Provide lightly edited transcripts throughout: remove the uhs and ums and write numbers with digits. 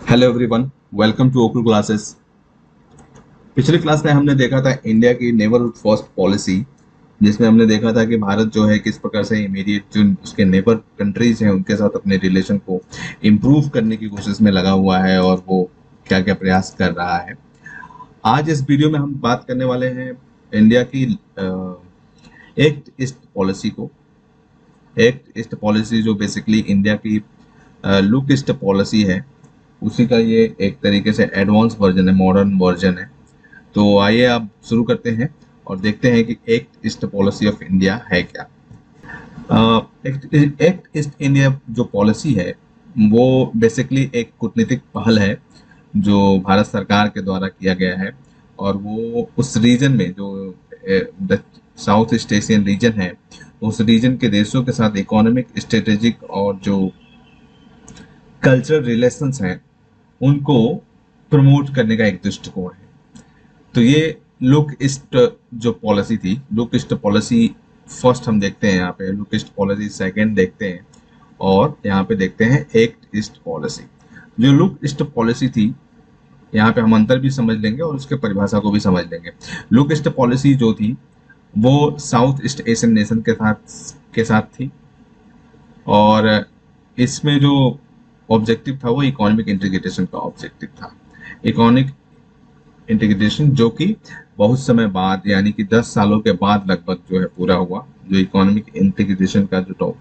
Hello everyone, welcome to ओकू classes. पिछली class में हमने देखा था इंडिया की नेबरहुड फर्स्ट पॉलिसी, जिसमें हमने देखा था कि भारत जो है किस प्रकार से इमीडिएट जो उसके नेबर कंट्रीज हैं उनके साथ अपने रिलेशन को इम्प्रूव करने की कोशिश में लगा हुआ है और वो क्या क्या प्रयास कर रहा है। आज इस वीडियो में हम बात करने वाले हैं इंडिया की एक्ट ईस्ट पॉलिसी को। एक्ट ईस्ट पॉलिसी जो बेसिकली इंडिया की लुक ईस्ट पॉलिसी है, उसी का ये एक तरीके से एडवांस वर्जन है, मॉडर्न वर्जन है। तो आइए आप शुरू करते हैं और देखते हैं कि act east policy of India है क्या। एक्ट ईस्ट इंडिया जो पॉलिसी है वो बेसिकली एक कूटनीतिक पहल है जो भारत सरकार के द्वारा किया गया है, और वो उस रीजन में जो the south east Asian region है, उस रीजन के देशों के साथ इकोनॉमिक, स्ट्रेटेजिक और जो कल्चरल रिलेशंस हैं उनको प्रमोट करने का एक दृष्टिकोण है। तो ये लुक ईस्ट जो पॉलिसी थी, लुक ईस्ट पॉलिसी फर्स्ट हम देखते हैं, यहाँ पे लुक ईस्ट पॉलिसी सेकंड देखते हैं, और यहाँ पे देखते हैं एक्ट ईस्ट पॉलिसी। जो लुक ईस्ट पॉलिसी थी, यहाँ पे हम अंतर भी समझ लेंगे और उसके परिभाषा को भी समझ लेंगे। लुक ईस्ट पॉलिसी जो थी वो साउथ ईस्ट एशियन नेशन के साथ थी, और इसमें जो ऑब्जेक्टिव था वो इकोनॉमिक इंटीग्रेशन का ऑब्जेक्टिव था। इकोनॉमिक इंटीग्रेशन जो कि बहुत समय बाद, यानी कि 10 सालों के बाद लगभग जो है पूरा हुआ। जो इकोनॉमिक इंटीग्रेशन का जो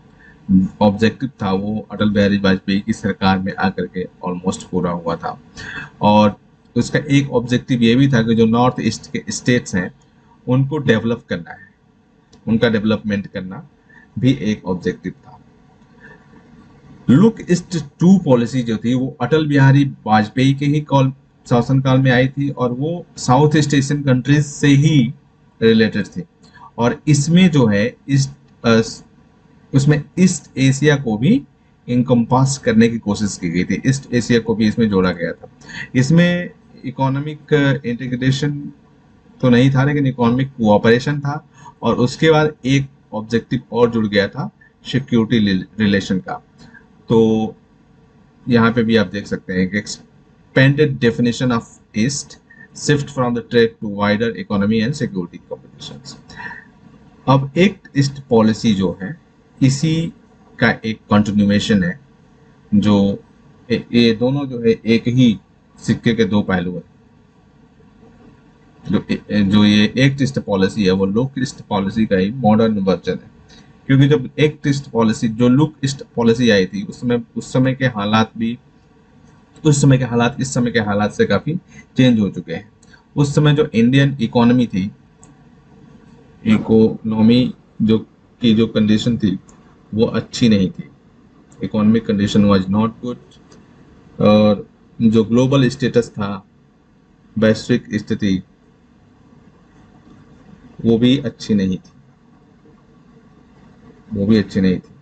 ऑब्जेक्टिव था वो अटल बिहारी वाजपेयी की सरकार में आकर के ऑलमोस्ट पूरा हुआ था। और उसका एक ऑब्जेक्टिव ये भी था कि जो नॉर्थ ईस्ट के स्टेट्स हैं उनको डेवलप करना है, उनका डेवलपमेंट करना भी एक ऑब्जेक्टिव था। लुक ईस्ट टू पॉलिसी जो थी वो अटल बिहारी वाजपेयी के ही कॉल शासनकाल में आई थी, और वो साउथ ईस्ट एशियन कंट्रीज से ही रिलेटेड थी। और इसमें जो है उसमें ईस्ट एशिया को भी इनकम्पास करने की कोशिश की गई थी, ईस्ट एशिया को भी इसमें जोड़ा गया था। इसमें इकोनॉमिक इंटीग्रेशन तो नहीं था, लेकिन इकोनॉमिक कोऑपरेशन था, और उसके बाद एक ऑब्जेक्टिव और जुड़ गया था, सिक्योरिटी रिलेशन का। तो यहाँ पे भी आप देख सकते हैं कि expanded definition of East, shift from the trade to wider economy and security competitions। अब एक ईस्ट पॉलिसी जो है इसी का एक कंटिन्यूएशन है। जो ये दोनों जो है एक ही सिक्के के दो पहलू हैं। जो ये एक्ट ईस्ट पॉलिसी है वो लुक ईस्ट पॉलिसी का ही मॉडर्न वर्जन है, क्योंकि जब एक्ट ईस्ट पॉलिसी, जो लुक ईस्ट पॉलिसी आई थी, उस समय के हालात भी, उस समय के हालात इस समय के हालात से काफी चेंज हो चुके हैं। उस समय जो इंडियन इकोनॉमी थी, इकोनॉमी जो कंडीशन थी वो अच्छी नहीं थी। Economic condition was not good, और जो ग्लोबल स्टेटस था, वैश्विक स्थिति, वो भी अच्छी नहीं थी, वो भी अच्छी नहीं थी।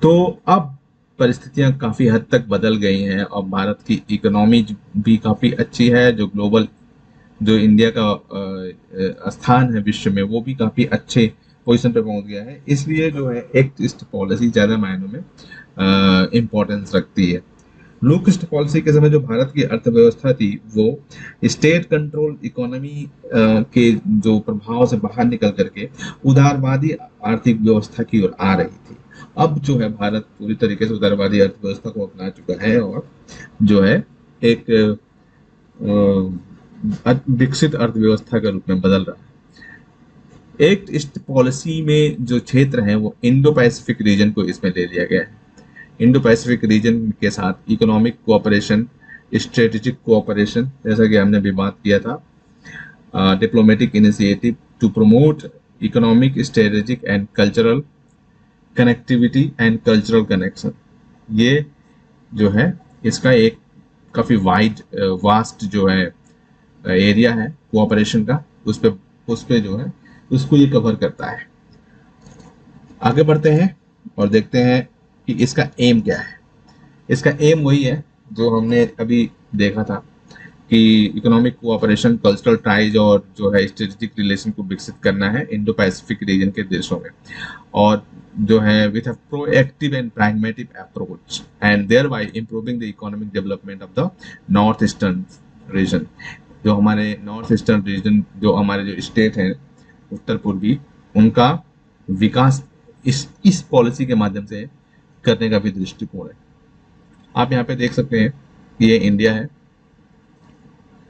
तो अब परिस्थितियां काफी हद तक बदल गई हैं, और भारत की इकोनॉमी भी काफी अच्छी है। जो ग्लोबल, जो इंडिया का स्थान है विश्व में, वो भी काफी अच्छे पोजीशन पे पहुंच गया है। इसलिए जो है एक्ट ईस्ट पॉलिसी ज्यादा मायनों में इम्पोर्टेंस रखती है। लुक ईस्ट पॉलिसी के समय जो भारत की अर्थव्यवस्था थी वो स्टेट कंट्रोल इकोनॉमी के जो प्रभाव से बाहर निकल करके उदारवादी आर्थिक व्यवस्था की ओर आ रही थी। अब जो है भारत पूरी तरीके से उदारवादी अर्थव्यवस्था को अपना चुका है, और जो है एक विकसित अर्थव्यवस्था के रूप में बदल रहा है। एक्ट ईस्ट पॉलिसी में जो क्षेत्र है वो इंडो पैसिफिक रीजन को इसमें ले लिया गया है। इंडो पैसिफिक रीजन के साथ इकोनॉमिक कोऑपरेशन, स्ट्रेटेजिक कोऑपरेशन, जैसा कि हमने भी बात किया था, diplomatic initiative to promote economic, strategic and cultural connectivity and cultural connection. ये जो है इसका एक काफी वाइड वास्ट जो है एरिया है कोऑपरेशन का, उस पे जो है उसको ये कवर करता है। आगे बढ़ते हैं और देखते हैं कि इसका एम क्या है। इसका एम वही है जो हमने अभी देखा था कि इकोनॉमिक कोऑपरेशन, कल्चरल टाइज और जो है स्ट्रेटेजिक रिलेशन को विकसित करना है इंडो पैसिफिक रीजन के देशों में, और जो है with a proactive and pragmatic approach and thereby improving the economic development of the north eastern region. जो हमारे नॉर्थ ईस्टर्न रीजन, जो हमारे जो स्टेट हैं उत्तर पूर्वी, उनका विकास इस पॉलिसी के माध्यम से करने का भी दृष्टिकोण है। आप यहाँ पे देख सकते हैं कि ये इंडिया है,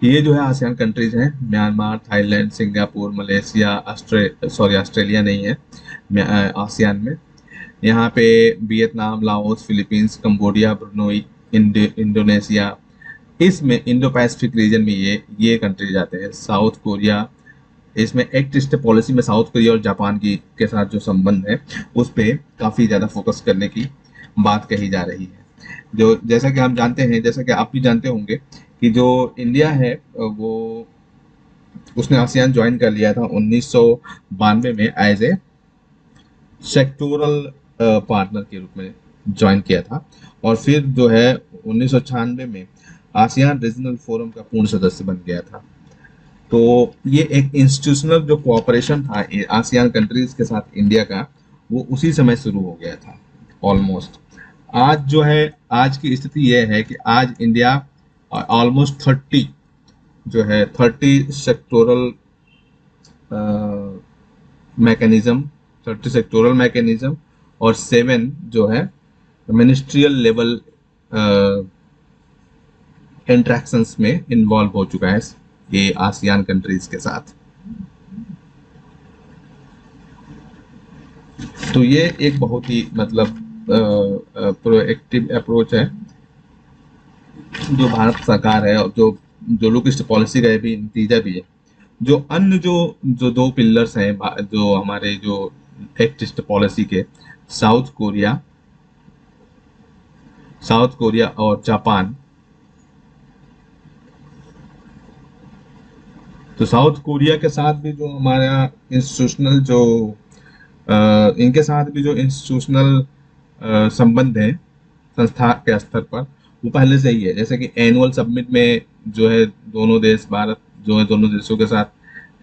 ये जो है आसियान कंट्रीज हैं, Myanmar, Thailand, Singapore, Malaysia, Australia नहीं है आसियान में। यहाँ पे Vietnam, Laos, Philippines, Cambodia, Brunei, Indonesia, इसमें इंडो पैसिफिक रीजन में ये कंट्रीज आते हैं। साउथ कोरिया, इसमें एक्ट ईस्ट पॉलिसी में साउथ कोरिया और जापान की के साथ जो संबंध है उस पर काफ़ी ज़्यादा फोकस करने की बात कही जा रही है। जो जैसा कि हम जानते हैं, जैसा कि आप भी जानते होंगे कि जो इंडिया है वो उसने आसियान ज्वाइन कर लिया था 1992 में एज ए सेक्टोरल पार्टनर के रूप में ज्वाइन किया था, और फिर जो है 1996 में आसियान रीजनल फोरम का पूर्ण सदस्य बन गया था। तो ये एक इंस्टीट्यूशनल जो कोऑपरेशन था आसियान कंट्रीज के साथ इंडिया का, वो उसी समय शुरू हो गया था ऑलमोस्ट। आज जो है, आज की स्थिति ये है कि आज इंडिया ऑलमोस्ट 30 सेक्टोरल मैकेनिज्म और 7 जो है मिनिस्ट्रियल लेवल इंटरेक्शंस में इन्वॉल्व हो चुका है ये आसियान कंट्रीज के साथ। तो ये एक बहुत ही मतलब प्रोएक्टिव अप्रोच है जो भारत सरकार है, और जो लुक ईस्ट पॉलिसी का भी नतीजा भी है। जो अन्य जो 2 पिलर्स हैं जो हमारे जो एक्ट ईस्ट पॉलिसी के, साउथ कोरिया और जापान। तो साउथ कोरिया के साथ भी जो हमारा इंस्टीट्यूशनल जो इनके साथ भी जो इंस्टीट्यूशनल संबंध है संस्था के स्तर पर, वो पहले से ही है। जैसे कि एनुअल समिट में जो है भारत जो है दोनों देशों के साथ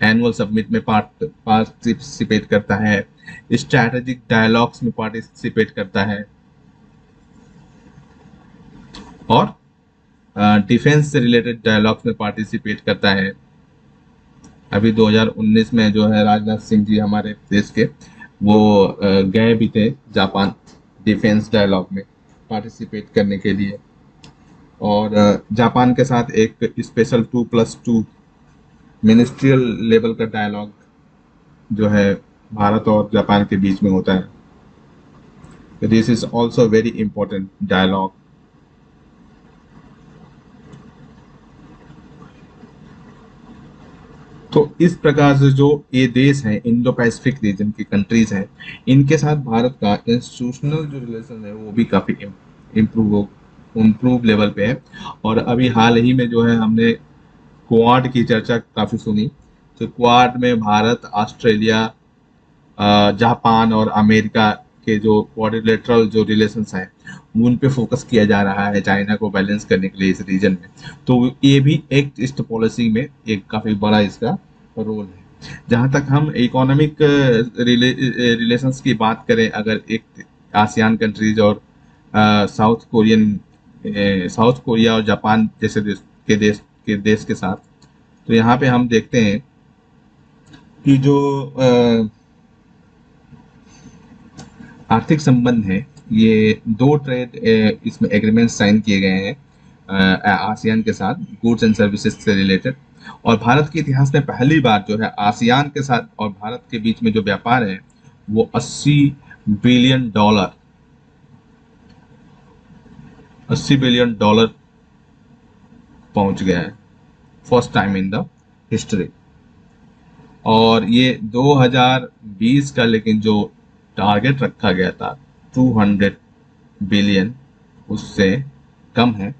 एनुअल समिट में पार्टिसिपेट करता है, स्ट्रैटेजिक डायलॉग्स में पार्टिसिपेट करता है, और डिफेंस से रिलेटेड डायलॉग्स में पार्टिसिपेट करता है। अभी 2019 में जो है राजनाथ सिंह जी हमारे देश के, वो गए भी थे जापान डिफेंस डायलॉग में पार्टिसिपेट करने के लिए, और जापान के साथ एक स्पेशल 2+2 मिनिस्ट्रियल लेवल का डायलॉग जो है भारत और जापान के बीच में होता है। This is also very important dialogue. तो इस प्रकार से जो ये देश हैं, इंडो पैसिफिक रीजन की कंट्रीज हैं, इनके साथ भारत का इंस्टीट्यूशनल जो रिलेशन है वो भी काफ़ी इम्प्रूव लेवल पे है। और अभी हाल ही में जो है हमने क्वाड की चर्चा काफ़ी सुनी। तो क्वाड में भारत, ऑस्ट्रेलिया, जापान और अमेरिका के जो क्वाड्रिलेटरल जो रिलेशंस हैं उन पे फोकस किया जा रहा है चाइना को बैलेंस करने के लिए इस रीजन में। तो ये भी एक्ट ईस्ट पॉलिसी में एक काफ़ी बड़ा इसका रोल है। जहाँ तक हम इकोनॉमिक रिलेशंस की बात करें, अगर एक आसियान कंट्रीज और साउथ कोरिया और जापान जैसे देश के साथ, तो यहाँ पे हम देखते हैं कि जो आर्थिक संबंध है, ये 2 ट्रेड इसमें एग्रीमेंट साइन किए गए हैं आसियान के साथ, गुड्स एंड सर्विसेज से रिलेटेड। और भारत के इतिहास में पहली बार जो है आसियान के साथ और भारत के बीच में जो व्यापार है वो $80 बिलियन पहुंच गया है, first time in the history. और ये 2020 का लेकिन जो टारगेट रखा गया था 200 बिलियन, उससे कम है।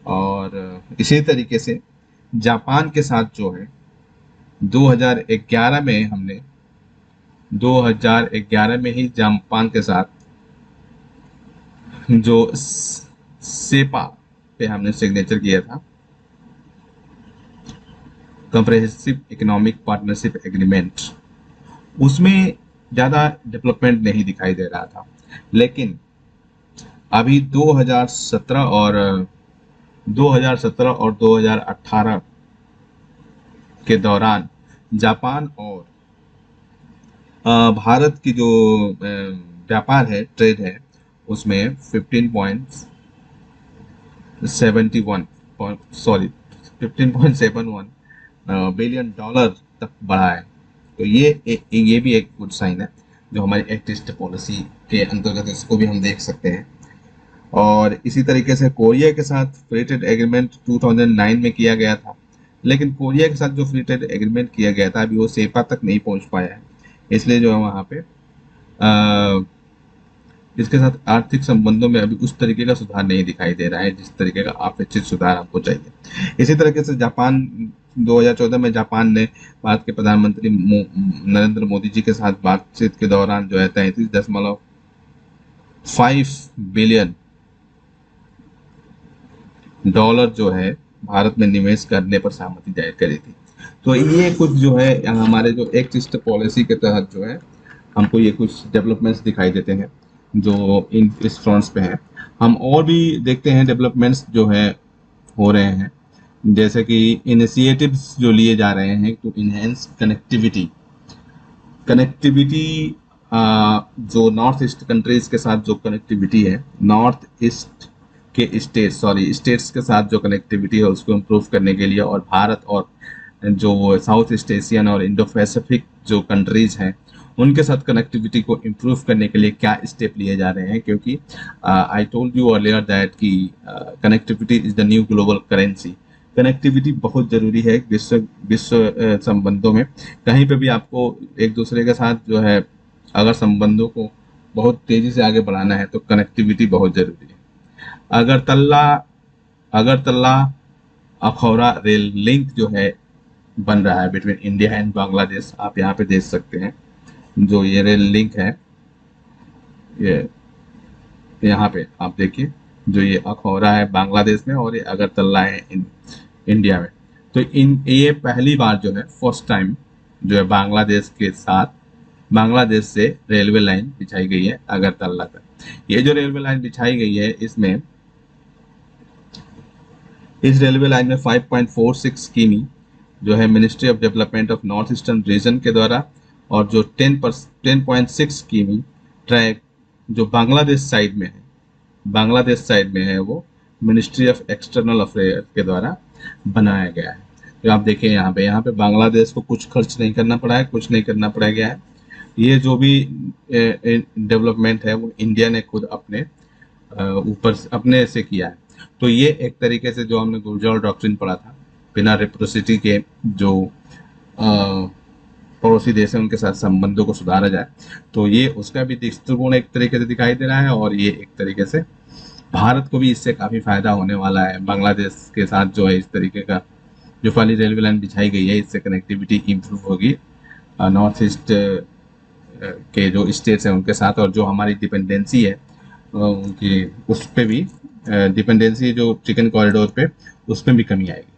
और इसी तरीके से जापान के साथ जो है 2011 में ही जापान के साथ जो सेपा पे हमने सिग्नेचर किया था, कंप्रिहेंसिव इकोनॉमिक पार्टनरशिप एग्रीमेंट, उसमें ज़्यादा डेवलपमेंट नहीं दिखाई दे रहा था। लेकिन अभी 2017 और 2018 के दौरान जापान और भारत की जो व्यापार है, ट्रेड है, उसमें 15.71 बिलियन डॉलर तक बढ़ा है। तो ये भी एक गुड साइन है जो हमारी एक्ट ईस्ट पॉलिसी के अंतर्गत, इसको भी हम देख सकते हैं। और इसी तरीके से कोरिया के साथ फ्री ट्रेड एग्रीमेंट 2009 में किया गया था, लेकिन कोरिया के साथ जो फ्री ट्रेड एग्रीमेंट किया गया था अभी वो सेपा तक नहीं पहुंच पाया है। इसलिए जो है वहाँ पे इसके साथ आर्थिक संबंधों में अभी उस तरीके का सुधार नहीं दिखाई दे रहा है जिस तरीके का अपेक्षित सुधार हमको चाहिए। इसी तरीके से जापान 2014 में जापान ने भारत के प्रधानमंत्री नरेंद्र मोदी जी के साथ बातचीत के दौरान जो है 33.5 बिलियन डॉलर जो है भारत में निवेश करने पर सहमति जाहिर करी थी। तो ये कुछ जो है हमारे जो एक्ट ईस्ट पॉलिसी के तहत जो है हमको ये कुछ डेवलपमेंट्स दिखाई देते हैं जो इस फ्रंट्स पे हैं। हम और भी देखते हैं डेवलपमेंट्स जो है हो रहे हैं, जैसे कि इनिशिएटिव्स जो लिए जा रहे हैं टू इनहेंस कनेक्टिविटी जो नॉर्थ ईस्ट कंट्रीज के साथ जो कनेक्टिविटी है, नॉर्थ ईस्ट के स्टेट्स के साथ जो कनेक्टिविटी है उसको इम्प्रूव करने के लिए, और भारत और जो साउथ ईस्ट एशियन और इंडो पैसिफिक जो कंट्रीज हैं उनके साथ कनेक्टिविटी को इम्प्रूव करने के लिए क्या स्टेप लिए जा रहे हैं। क्योंकि I told you earlier that कि connectivity is the new global currency. Connectivity बहुत ज़रूरी है विश्व संबंधों में। कहीं पे भी आपको एक दूसरे के साथ जो है अगर संबंधों को बहुत तेज़ी से आगे बढ़ाना है तो कनेक्टिविटी बहुत ज़रूरी है। अगरतला अखौरा रेल लिंक जो है बन रहा है बिटवीन इंडिया एंड बांग्लादेश। आप यहाँ पे देख सकते हैं जो ये रेल लिंक है, ये यहाँ पे आप देखिए जो ये अखौरा है बांग्लादेश में और ये अगरतला है इंडिया में। तो ये पहली बार जो है फर्स्ट टाइम जो है बांग्लादेश से रेलवे लाइन बिछाई गई है अगरतला तक। ये जो रेलवे लाइन बिछाई गई है इसमें इस रेलवे लाइन में 5.46 किमी जो है ministry of development of north eastern region के द्वारा, और जो 10.6 किमी ट्रैक जो बांग्लादेश साइड में है वो मिनिस्ट्री ऑफ एक्सटर्नल अफेयर के द्वारा बनाया गया है। तो आप देखिए यहाँ पे बांग्लादेश को कुछ खर्च नहीं करना पड़ा है, कुछ नहीं करना पड़ा गया है। ये जो भी डेवलपमेंट है वो इंडिया ने खुद अपने ऊपर अपने से किया है। तो ये एक तरीके से जो हमने गुरजाल डॉक्ट्रिन पढ़ा था, बिना रेसिप्रोसिटी के जो पड़ोसी देश हैं उनके साथ संबंधों को सुधारा जाए, तो ये उसका भी दृष्टिकोण एक तरीके से दिखाई दे रहा है। और ये एक तरीके से भारत को भी इससे काफ़ी फायदा होने वाला है। बांग्लादेश के साथ जो है इस तरीके का जो वाली रेलवे लाइन बिछाई गई है इससे कनेक्टिविटी इम्प्रूव होगी नॉर्थ ईस्ट के जो स्टेट्स हैं उनके साथ, और जो हमारी डिपेंडेंसी है उनकी उस पर भी डिपेंडेंसी जो चिकन कॉरिडोर पे उस पर भी कमी आएगी।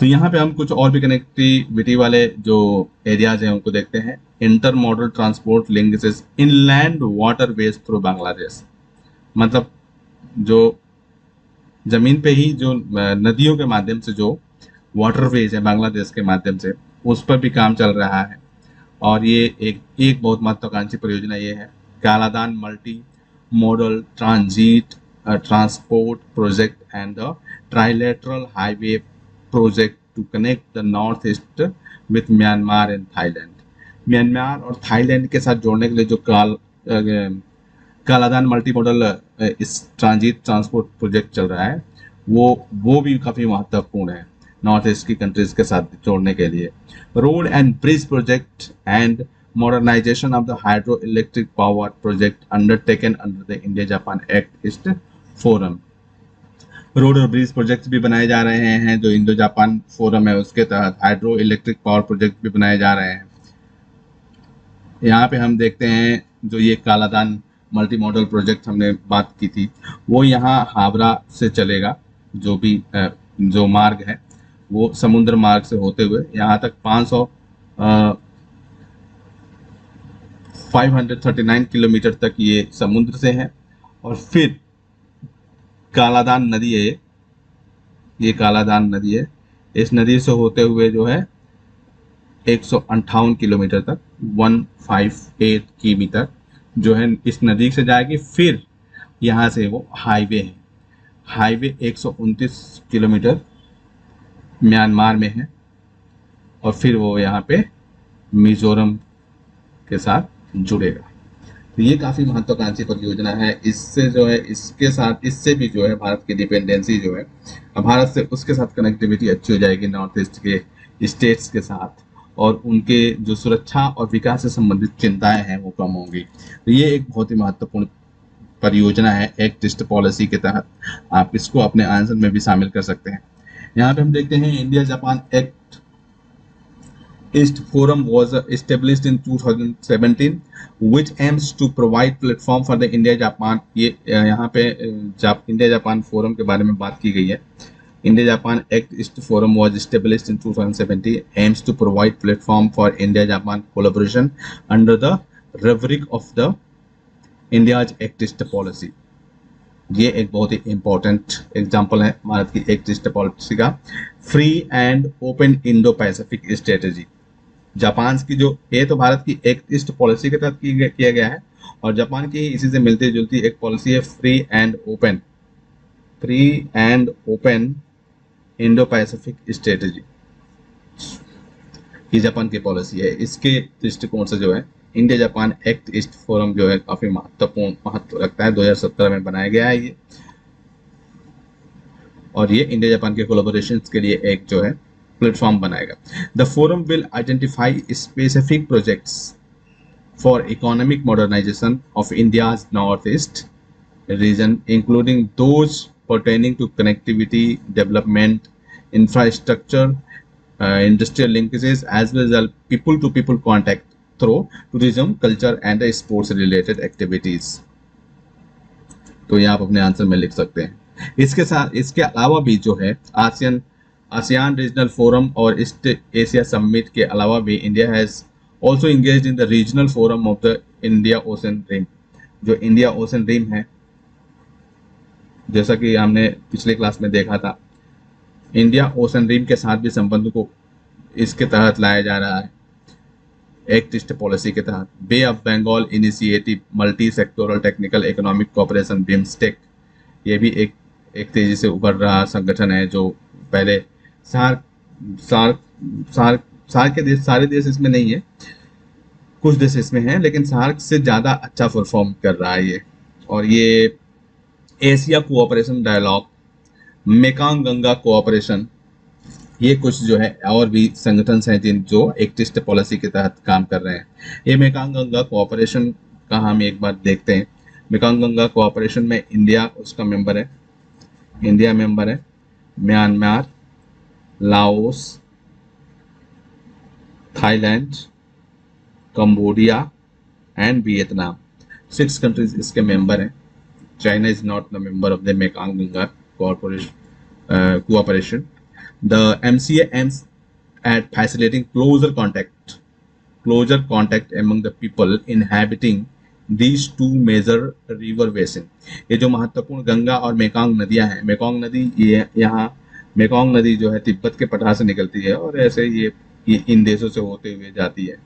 तो यहाँ पे हम कुछ और भी कनेक्टिविटी वाले जो एरियाज हैं उनको देखते हैं। Inter modal transport linkages inland water ways through Bangladesh, मतलब जो जमीन पे ही जो नदियों के माध्यम से जो वाटरवेज है बांग्लादेश के माध्यम से उस पर भी काम चल रहा है। और ये एक बहुत महत्वाकांक्षी परियोजना ये है Kaladan multi modal transport project and the trilateral highway project to connect the north east with Myanmar and Thailand. Myanmar और थाईलैंड के साथ जोड़ने के लिए जो कालादान मल्टी मॉडल इस ट्रांसपोर्ट प्रोजेक्ट चल रहा है वो भी काफ़ी महत्वपूर्ण है नॉर्थ ईस्ट की कंट्रीज के साथ जोड़ने के लिए। Road and bridge project and modernisation of the hydro electric power project undertaken under the India Japan Act East Forum. Road और ब्रिज प्रोजेक्ट भी बनाए जा रहे हैं जो इंडो जापान फोरम है उसके तहत। हाइड्रो इलेक्ट्रिक पावर प्रोजेक्ट भी बनाए जा रहे हैं। यहाँ पे हम देखते हैं जो ये कालादान मल्टी मॉडल प्रोजेक्ट हमने बात की थी वो यहाँ हावड़ा से चलेगा, जो मार्ग है वो समुद्र मार्ग से होते हुए यहाँ तक 539 किलोमीटर तक ये समुद्र से है। और फिर कालादान नदी है, ये कालादान नदी है, इस नदी से होते हुए जो है 158 किलोमीटर तक 158 किमी तक जो है इस नदी से जाएगी। फिर यहाँ से वो हाईवे है, हाईवे 129 किलोमीटर म्यांमार में है, और फिर वो यहाँ पे मिजोरम के साथ जुड़ेगा। तो ये काफ़ी महत्वाकांक्षी परियोजना है। इससे जो है, इसके साथ इससे भी जो है भारत की डिपेंडेंसी जो है, भारत से उसके साथ कनेक्टिविटी अच्छी हो जाएगी नॉर्थ ईस्ट के स्टेट्स के साथ, और उनके जो सुरक्षा और विकास से संबंधित चिंताएं हैं वो कम होंगी। तो ये एक बहुत ही महत्वपूर्ण परियोजना है एक्ट ईस्ट पॉलिसी के तहत। आप इसको अपने आंसर में भी शामिल कर सकते हैं। यहाँ पे हम देखते हैं India Japan act East Forum was established in 2017, which aims to provide platform for the India-Japan। ये यहाँ पे इंडिया जापान फोरम के बारे में बात की गई है। India Japan Act East Forum was established in 2017, aims to provide platform for India-Japan collaboration under the rubric of the India's Act East policy। ये एक बहुत ही इंपॉर्टेंट एग्जाम्पल है भारत की एक्ट ईस्ट पॉलिसी का। Free and open Indo Pacific strategy, Japan की जो, ये तो भारत की एक्ट ईस्ट पॉलिसी के तहत किया गया है, और जापान की इसी से मिलती जुलती एक पॉलिसी है free and open Indo Pacific strategy. ये जापान की पॉलिसी है। इसके दृष्टिकोण से जो है India Japan Act East forum जो है काफी महत्व रखता है। 2017 में बनाया गया है ये, और ये इंडिया जापान के कोलैबोरेशन के लिए एक जो है प्लेटफॉर्म बनाएगा। The forum will identify specific projects for economic modernisation of India's north east region, including those pertaining to connectivity development, infrastructure, industrial linkages, as well as people to people contact through tourism, culture and sports related activities। तो ये आप अपने answer में लिख सकते हैं। इसके साथ, इसके अलावा भी जो है आसियान रीजनल फोरम और ईस्ट एशिया समिट के अलावा भी India has also engaged in the regional forum of the India Ocean Rim. जो इंडिया ओशन रिम है, जैसा कि हमने पिछले क्लास में देखा था, इंडिया ओशन रिम के साथ भी संबंध को इसके तहत लाया जा रहा है एक्ट ईस्ट पॉलिसी के तहत। Bay of Bengal initiative, multi sectoral technical economic cooperation BIMSTEC, ये भी एक तेजी से उभर रहा संगठन है, जो पहले सार्क के देश, सारे देश इसमें नहीं है, कुछ देश इसमें हैं, लेकिन सार्क से ज़्यादा अच्छा परफॉर्म कर रहा है ये। और ये Asia cooperation dialogue, Mekong Ganga cooperation, ये कुछ जो है और भी संगठन हैं जिन जो एक्ट ईस्ट पॉलिसी के तहत काम कर रहे हैं। ये मेकांग गंगा कोऑपरेशन का हम एक बार देखते हैं। मेकांग गंगा कोऑपरेशन में इंडिया उसका मेंबर है, इंडिया मेंबर है, Myanmar, Laos, Thailand, Cambodia and Vietnam, 6 countries इसके मेंबर हैं। China is not the member of the Mekong Ganga cooperation. The MCA aims at facilitating closer contact among the people inhabiting these two major river basin। ये जो महत्वपूर्ण गंगा और Mekong नदियां हैं, Mekong नदी ये यहाँ, मेकांग नदी जो है तिब्बत के पठार से निकलती है और ऐसे ये इन देशों से होते हुए जाती है।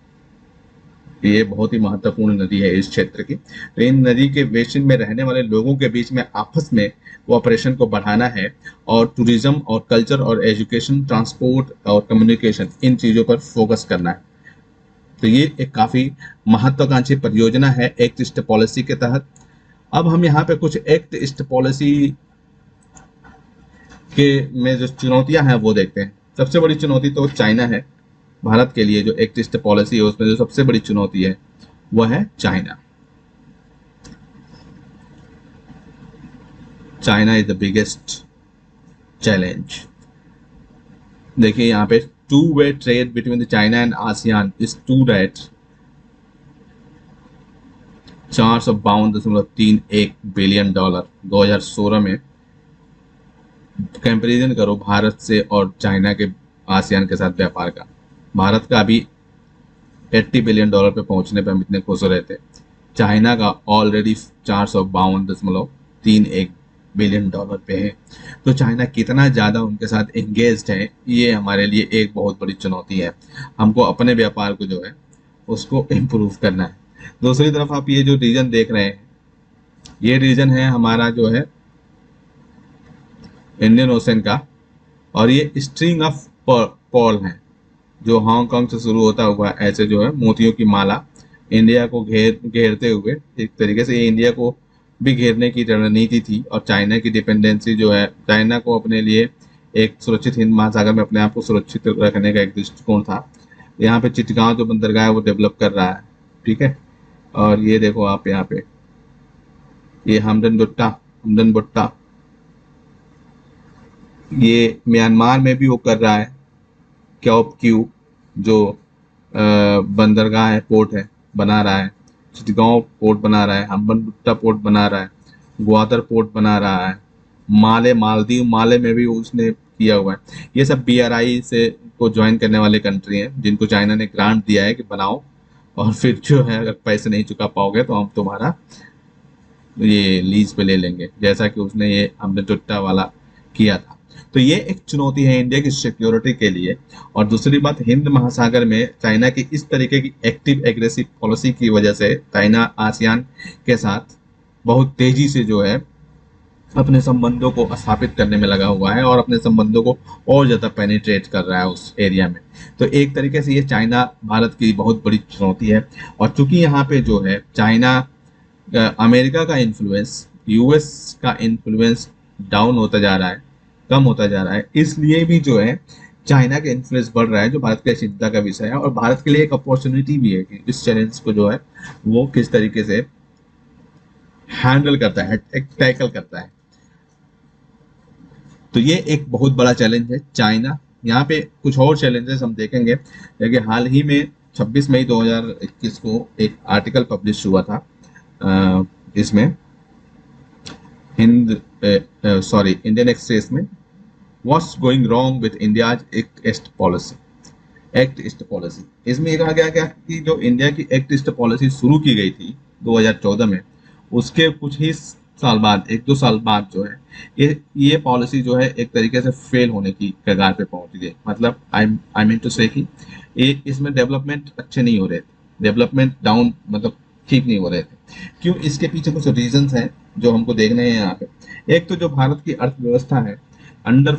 ये बहुत ही महत्वपूर्ण नदी है इस क्षेत्र की। तो इन नदी के बेसिन में रहने वाले लोगों के बीच में आपस में कोऑपरेशन को बढ़ाना है, और टूरिज्म और कल्चर और एजुकेशन, ट्रांसपोर्ट और कम्युनिकेशन, इन चीज़ों पर फोकस करना है। तो ये एक काफ़ी महत्वाकांक्षी परियोजना है एक्ट ईस्ट पॉलिसी के तहत। अब हम यहाँ पे कुछ एक्ट ईस्ट पॉलिसी के में जो चुनौतियाँ हैं वो देखते हैं। सबसे बड़ी चुनौती तो चाइना है। भारत के लिए जो एक्ट ईस्ट पॉलिसी है उसमें जो सबसे बड़ी चुनौती है वह है China. China is the biggest challenge. देखिए यहाँ पे two way trade between the China and ASEAN is to date 452.31 billion dollar 2016 में कंपैरिजन करो भारत से और चाइना के आसियान के साथ व्यापार का, भारत का अभी $80 बिलियन पे पहुंचने पे हम इतने खुश हो रहे थे, चाइना का ऑलरेडी 452.31 बिलियन डॉलर पे है। तो चाइना कितना ज़्यादा उनके साथ एंगेज्ड है, ये हमारे लिए एक बहुत बड़ी चुनौती है। हमको अपने व्यापार को जो है उसको इम्प्रूव करना है। दूसरी तरफ आप ये जो रीजन देख रहे हैं, ये रीजन है हमारा जो है इंडियन ओशन का, और ये स्ट्रिंग ऑफ पर्ल है जो हांगकांग से शुरू होता हुआ ऐसे जो है मोतियों की माला इंडिया को घेरते हुए, एक तरीके से ये इंडिया को भी घेरने की रणनीति थी। और चाइना की डिपेंडेंसी जो है, चाइना को अपने लिए एक सुरक्षित हिंद महासागर में अपने आप को सुरक्षित रखने का एक दृष्टिकोण था। यहाँ पे चिटगांव जो बंदरगाह है वो डेवलप कर रहा है, ठीक है। और ये देखो आप यहाँ पे ये हमदन बुट्टा ये म्यांमार में भी वो कर रहा है, क्यू जो बंदरगाह है, पोर्ट है, बना रहा है। चिटगांव पोर्ट बना रहा है, हम्बनटुट्टा पोर्ट बना रहा है, ग्वादर पोर्ट बना रहा है, मालदीव में भी उसने किया हुआ है। ये सब BRI से को ज्वाइन करने वाले कंट्री हैं जिनको चाइना ने ग्रांट दिया है कि बनाओ, और फिर जो है अगर पैसे नहीं चुका पाओगे तो हम तुम्हारा ये लीज पे ले लेंगे, जैसा कि उसने ये हम्बनटुट्टा वाला किया था। तो ये एक चुनौती है इंडिया की सिक्योरिटी के लिए। और दूसरी बात, हिंद महासागर में चाइना की इस तरीके की एक्टिव एग्रेसिव पॉलिसी की वजह से चाइना आसियान के साथ बहुत तेजी से जो है अपने संबंधों को स्थापित करने में लगा हुआ है और अपने संबंधों को और ज़्यादा पेनिट्रेट कर रहा है उस एरिया में। तो एक तरीके से ये चाइना भारत की बहुत बड़ी चुनौती है। और चूंकि यहाँ पे जो है चाइना अमेरिका का इन्फ्लुएंस, US का इन्फ्लुएंस डाउन होता जा रहा है, कम होता जा रहा है, इसलिए भी जो है चाइना का इन्फ्लुएंस बढ़ रहा है, जो भारत के चिंता का विषय है। और भारत के लिए एक अपॉर्चुनिटी भी है कि इस चैलेंज को जो है वो किस तरीके से हैंडल करता है, टैकल करता है। तो ये एक बहुत बड़ा चैलेंज है चाइना। यहाँ पे कुछ और चैलेंजेस हम देखेंगे, क्योंकि हाल ही में 26 मई 2021 को एक आर्टिकल पब्लिश हुआ था इसमें इंडियन एक्सप्रेस में, what's going wrong with India's act east policy. इसमें कहा गया क्या कि जो इंडिया की एक्ट ईस्ट पॉलिसी शुरू की गई थी 2014 में, उसके कुछ ही साल बाद, 1-2 साल बाद जो है ये पॉलिसी जो है एक तरीके से फेल होने की कगार पे पहुंच गई। मतलब आई मीन टू से कि ये इसमें डेवलपमेंट अच्छे नहीं हो रहे थे, डेवलपमेंट डाउन, मतलब ठीक नहीं हो रहे थे। क्यों? इसके पीछे कुछ रीजंस हैं जो हमको देखने हैं यहाँ पे। एक तो जो भारत की अर्थव्यवस्था है अंडर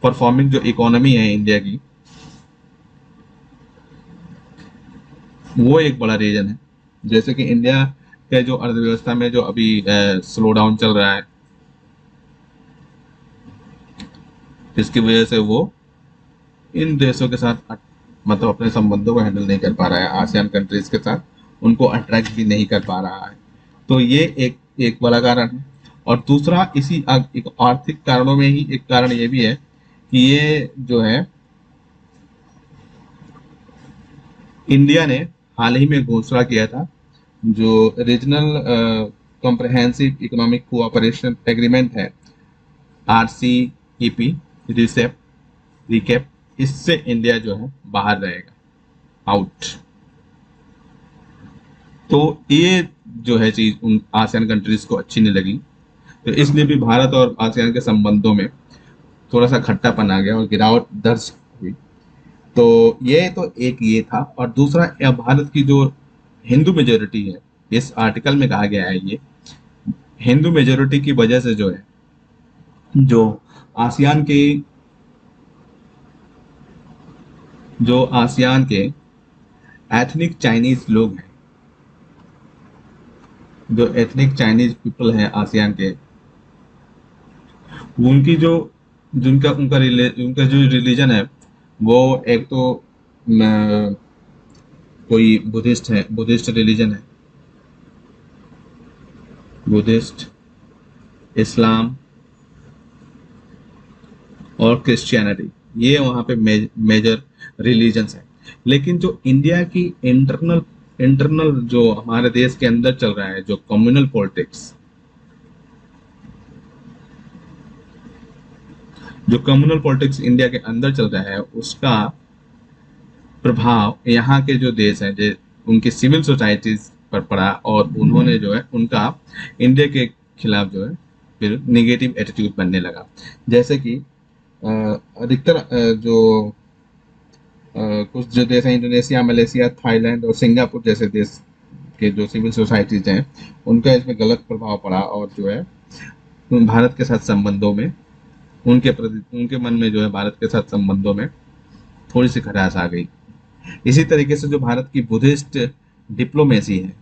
परफॉर्मिंग जो इकोनॉमी है इंडिया की, वो एक बड़ा रीजन है। जैसे कि इंडिया के जो अर्थव्यवस्था में जो अभी स्लो डाउन चल रहा है, इसकी वजह से वो इन देशों के साथ मतलब अपने संबंधों को हैंडल नहीं कर पा रहा है, आसियान कंट्रीज के साथ उनको अट्रैक्ट भी नहीं कर पा रहा है। तो ये एक बड़ा कारण है। और दूसरा इसी आर्थिक कारणों में ही एक कारण ये भी है कि ये जो है इंडिया ने हाल ही में घोषणा किया था जो regional comprehensive economic cooperation agreement है, RCEP रिकेप, इससे इंडिया जो है बाहर रहेगा, आउट। तो ये जो है चीज उन आसियान कंट्रीज को अच्छी नहीं लगी, तो इसलिए भी भारत और आसियान के संबंधों में थोड़ा सा खट्टापन आ गया और गिरावट दर्ज हुई। तो ये तो एक ये था। और दूसरा, भारत की जो हिंदू मेजोरिटी है, इस आर्टिकल में कहा गया है, ये हिंदू मेजोरिटी की वजह से जो है जो आसियान के एथनिक चाइनीज लोग हैं, जो एथनिक चाइनीज पीपल हैं आसियान के, उनकी उनका जो रिलीजन है वो एक तो कोई बुद्धिस्ट रिलीजन है, बुद्धिस्ट, इस्लाम और क्रिश्चियनिटी, ये वहाँ पे मेजर रिलीजन्स है। लेकिन जो इंडिया की इंटरनल इंटरनल जो हमारे देश के अंदर चल रहा है, जो कम्युनल पॉलिटिक्स, जो कम्युनल पॉलिटिक्स इंडिया के अंदर चल रहा है, उसका प्रभाव यहाँ के जो देश हैं, जो उनकी सिविल सोसाइटीज पर पड़ा, और उन्होंने जो है उनका इंडिया के खिलाफ जो है फिर निगेटिव एटीट्यूड बनने लगा। जैसे कि अधिकतर कुछ जो देश हैं, इंडोनेशिया, मलेशिया, थाईलैंड और सिंगापुर जैसे देश के जो सिविल सोसाइटीज हैं, उनका इसमें गलत प्रभाव पड़ा, और जो है भारत के साथ संबंधों में उनके मन में जो है भारत के साथ संबंधों में थोड़ी सी खटास आ गई। इसी तरीके से जो भारत की बुद्धिस्ट डिप्लोमेसी है,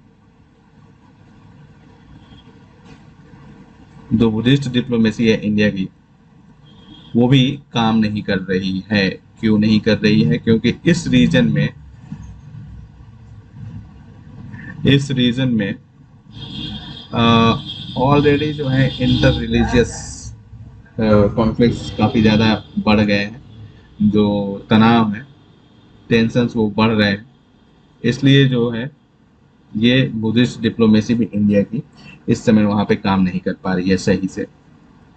जो बुद्धिस्ट डिप्लोमेसी है इंडिया की, वो भी काम नहीं कर रही है। क्यों नहीं कर रही है? क्योंकि इस रीजन में ऑलरेडी जो है इंटर रिलीजियस कॉन्फ्लिक्ट्स काफ़ी ज़्यादा बढ़ गए हैं, जो तनाव है, टेंशन्स वो बढ़ रहे हैं। इसलिए जो है ये बुद्धिस्ट डिप्लोमेसी भी इंडिया की इस समय वहाँ पे काम नहीं कर पा रही है सही से।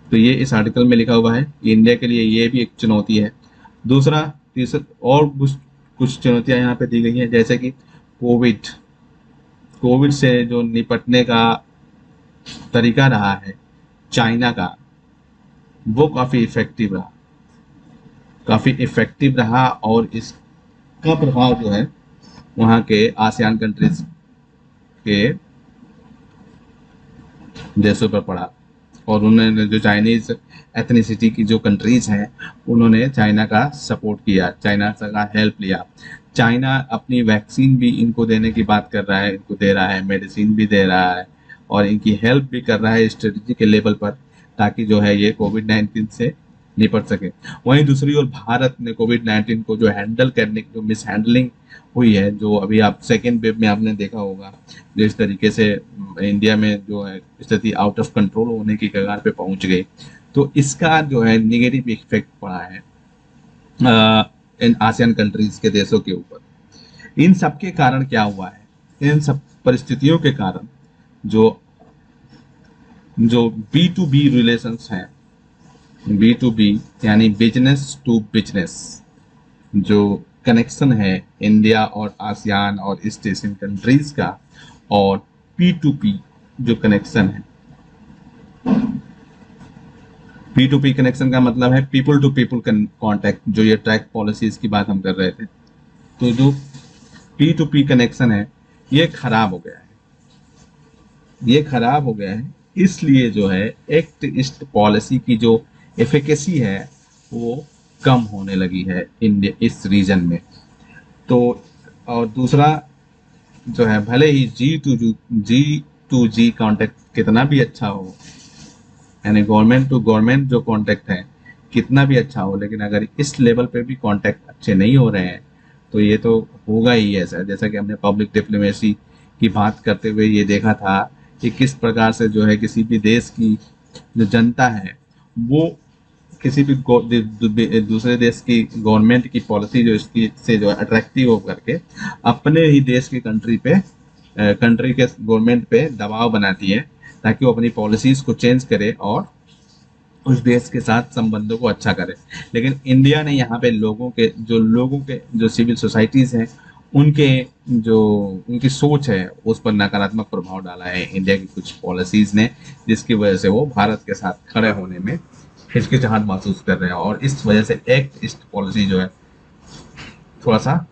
तो ये इस आर्टिकल में लिखा हुआ है कि इंडिया के लिए ये भी एक चुनौती है। दूसरा, तीसरा और कुछ चुनौतियाँ यहाँ पे दी गई हैं, जैसे कि कोविड से जो निपटने का तरीका रहा है चाइना का, वो काफ़ी इफेक्टिव रहा, और इसका प्रभाव जो है वहाँ के आसियान कंट्रीज के देशों पर पड़ा, और उन्होंने जो चाइनीज एथनिसिटी की जो कंट्रीज हैं, उन्होंने चाइना का सपोर्ट किया, चाइना का हेल्प लिया। चाइना अपनी वैक्सीन भी इनको देने की बात कर रहा है, इनको दे रहा है, मेडिसिन भी दे रहा है, और इनकी हेल्प भी कर रहा है स्ट्रेटजी के लेवल पर, ताकि जो है ये कोविड-19 से निपट सके। वहीं दूसरी ओर भारत ने कोविड-19 को जो हैंडल करने की जो मिस हैंडलिंग हुई है, जो अभी आप सेकेंड वेव में आपने देखा होगा, जो इस तरीके से इंडिया में जो है स्थिति आउट ऑफ कंट्रोल होने की कगार पे पहुंच गई, तो इसका जो है निगेटिव इफेक्ट पड़ा है इन आसियान कंट्रीज के देशों के ऊपर। इन सब के कारण क्या हुआ है? इन सब परिस्थितियों के कारण जो B2B रिलेशंस हैं, B2B यानी बिजनेस टू बिजनेस जो कनेक्शन है इंडिया और आसियान और ईस्ट एशियन कंट्रीज का, और P2P जो कनेक्शन है, P2P कनेक्शन का मतलब है पीपल टू पीपल कॉन्टैक्ट, जो ये ट्रैक पॉलिसीज की बात हम कर रहे थे। तो जो P2P कनेक्शन है ये खराब हो गया है, इसलिए जो है एक्ट ईस्ट पॉलिसी की जो एफिकेसी है वो कम होने लगी है इंडिया इस रीजन में। तो और दूसरा जो है, भले ही G2G कॉन्टैक्ट कितना भी अच्छा हो, यानी गवर्नमेंट टू गवर्नमेंट जो कॉन्टैक्ट है कितना भी अच्छा हो, लेकिन अगर इस लेवल पे भी कॉन्टैक्ट अच्छे नहीं हो रहे हैं तो ये तो होगा ही ऐसा। जैसा कि हमने पब्लिक डिप्लोमेसी की बात करते हुए ये देखा था कि किस प्रकार से जो है किसी भी देश की जो जनता है वो किसी भी दूसरे देश की गवर्नमेंट की पॉलिसी जो इसकी से जो है अट्रैक्टिव हो करके अपने ही देश की कंट्री के गवर्नमेंट पे दबाव बनाती है, ताकि वो अपनी पॉलिसीज को चेंज करे और उस देश के साथ संबंधों को अच्छा करे। लेकिन इंडिया ने यहाँ पे लोगों के जो सिविल सोसाइटीज हैं, उनकी सोच है उस पर नकारात्मक प्रभाव डाला है इंडिया की कुछ पॉलिसीज ने, जिसकी वजह से वो भारत के साथ खड़े होने में हिचकिचाहट महसूस कर रहे हैं, और इस वजह से एक्ट ईस्ट पॉलिसी जो है थोड़ा सा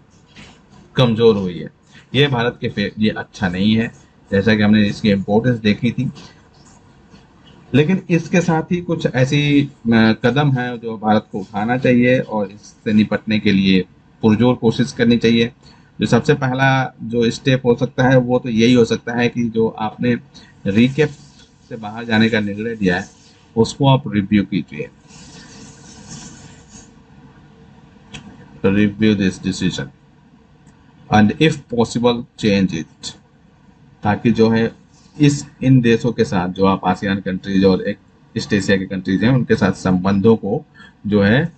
कमजोर हुई है। ये भारत के ये अच्छा नहीं है, जैसा कि हमने इसकी इम्पोर्टेंस देखी थी। लेकिन इसके साथ ही कुछ ऐसी कदम है जो भारत को उठाना चाहिए और इससे निपटने के लिए पुरजोर कोशिश करनी चाहिए। जो सबसे पहला जो स्टेप हो सकता है वो तो यही हो सकता है कि जो आपने रिकेप से बाहर जाने का निर्णय लिया है उसको आप रिव्यू कीजिए, review this decision and if possible change it, ताकि जो है इन देशों के साथ जो आप आसियान कंट्रीज और एक ईस्ट एशिया की कंट्रीज हैं उनके साथ संबंधों को जो है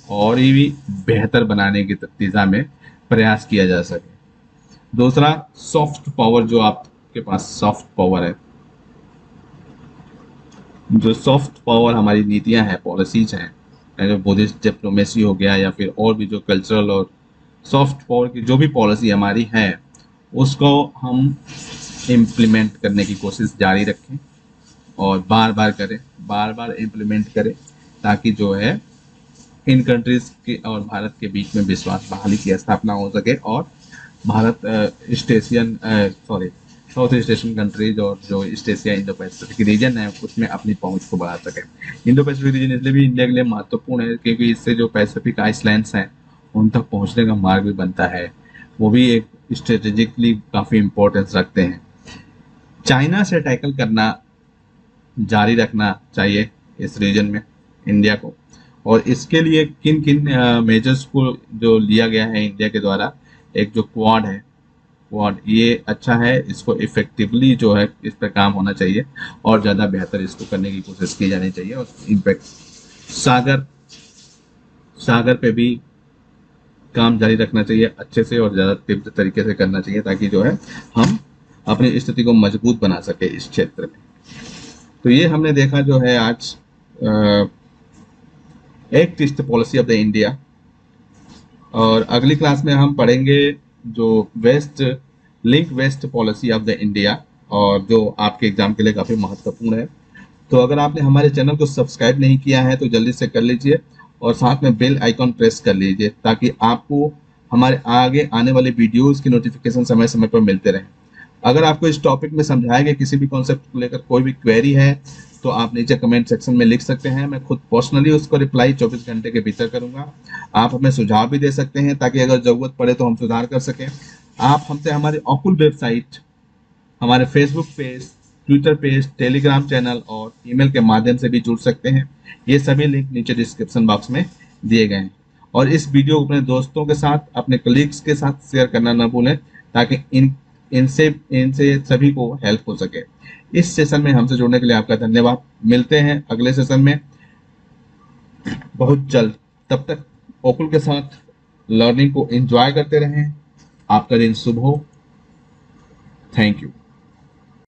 और भी बेहतर बनाने की दिशा में प्रयास किया जा सके। दूसरा सॉफ्ट पावर, जो आपके पास सॉफ्ट पावर है, जो सॉफ्ट पावर हमारी नीतियां हैं, पॉलिसीज हैं, जो बुद्धिस्ट डिप्लोमेसी हो गया या फिर और भी जो कल्चरल और सॉफ्ट पावर की जो भी पॉलिसी हमारी है, उसको हम इम्प्लीमेंट करने की कोशिश जारी रखें और बार बार करें, बार बार इम्प्लीमेंट करें, ताकि जो है इन कंट्रीज के और भारत के बीच में विश्वास बहाली की स्थापना हो सके और Bharat east Asian sorry south east Asian countries और जो east Asia Indo Pacific reason है उसमें अपनी पहुंच को बढ़ा सके। इंडो पैसिफिक रीजन इसलिए भी इंडिया के लिए महत्वपूर्ण है क्योंकि इससे जो पैसिफिक आइसलैंड्स हैं उन तक पहुंचने का मार्ग भी बनता है, वो भी एक स्ट्रेटेजिकली काफी इंपॉर्टेंस रखते हैं। चाइना से टैकल करना जारी रखना चाहिए इस रीजन में इंडिया को, और इसके लिए किन किन मेजर्स को जो लिया गया है इंडिया के द्वारा, एक जो क्वाड है, क्वाड ये अच्छा है, इसको इफेक्टिवली जो है इस पर काम होना चाहिए और ज़्यादा बेहतर इसको करने की कोशिश की जानी चाहिए। और इम्पैक्ट सागर सागर पे भी काम जारी रखना चाहिए, अच्छे से और ज़्यादा तीव्र तरीके से करना चाहिए, ताकि जो है हम अपनी स्थिति को मजबूत बना सके इस क्षेत्र में। तो ये हमने देखा जो है आज act east policy of the India, और अगली क्लास में हम पढ़ेंगे जो west link west policy of the India, और जो आपके एग्जाम के लिए काफ़ी महत्वपूर्ण है। तो अगर आपने हमारे चैनल को सब्सक्राइब नहीं किया है तो जल्दी से कर लीजिए और साथ में बेल आइकॉन प्रेस कर लीजिए, ताकि आपको हमारे आगे आने वाले वीडियोस की नोटिफिकेशन समय समय पर मिलते रहे। अगर आपको इस टॉपिक में समझाए गए किसी भी कॉन्सेप्ट को लेकर कोई भी क्वेरी है तो आप नीचे कमेंट सेक्शन में लिख सकते हैं, मैं खुद पर्सनली उसको रिप्लाई 24 घंटे के भीतर करूंगा। आप हमें सुझाव भी दे सकते हैं ताकि अगर जरूरत पड़े तो हम सुधार कर सकें। आप हमसे हमारी ऑकुल वेबसाइट, हमारे Facebook page, Twitter page, Telegram channel और ईमेल के माध्यम से भी जुड़ सकते हैं। ये सभी लिंक नीचे डिस्क्रिप्शन बॉक्स में दिए गए हैं। और इस वीडियो को अपने दोस्तों के साथ, अपने कलीग्स के साथ शेयर करना न भूलें, ताकि इनसे इनसे सभी को हेल्प हो सके। इस सेशन में हमसे जुड़ने के लिए आपका धन्यवाद। मिलते हैं अगले सेशन में बहुत जल्द। तब तक ओकुल के साथ लर्निंग को एंजॉय करते रहें। आपका दिन शुभ हो। Thank you.